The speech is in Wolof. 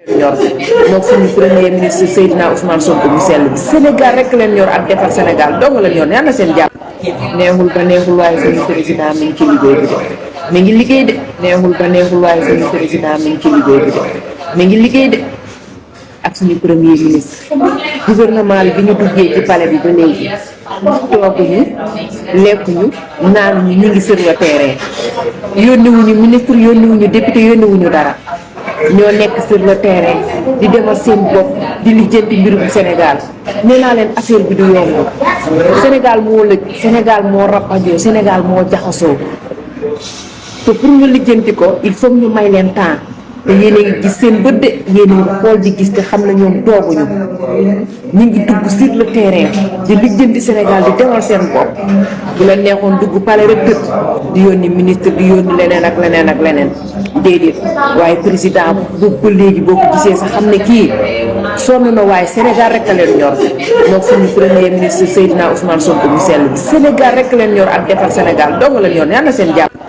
ñor moom suñu premier ministre Seydina Ousmane Sonko mu sell bi Sénégal rek leen ñor ak defar Sénégal dong la ñor yal na seen jàpp neexul ba neexul waaye suñu président mi ngi ci liggéey bi de mi ngi liggéey de neexul ba neexul waaye suñu président mi ngi ci liggéey bi de mi ngi liggéey de ak suñu premier ministre gouvernement bi ñu duggee ci palais bi ba léegi tooguñu lekkuñu naanuñu ñu ngi sur le terrain yónniwuñu ministre yónniwuñu député yónniwuñu dara ñoo nekk sur le terrain di demal seen bopp di lijjanti mbirum Sénégal nee naa leen affaire bi du yomb Sénégal moo lëj Sénégal moo rappajoo Sénégal moo jaxasoo te pour ñu lijjanti ko il faut ñu may leen temps te yéen a ngi gis seen bët de yéen a ngi xool di gis te xam na ñoom tooguñu ñu ngi dugg sur le terrain di lijjanti Sénégal di demal seen bopp bu la neexoon dugg palais rek tëdd di yónni ministre di yónni leneen ak leneen ak leneen déedéet waaye président boobu ba léegi boo ko gisee sax xam ne kii sonn na waaye Sénégal rek a leen ñor moom suñu premier ministre Seydina Ousmane Sonko mu sell bi Sénégal rek leen ñor ak defar Sénégal dong la ñor yal na seen jàpp.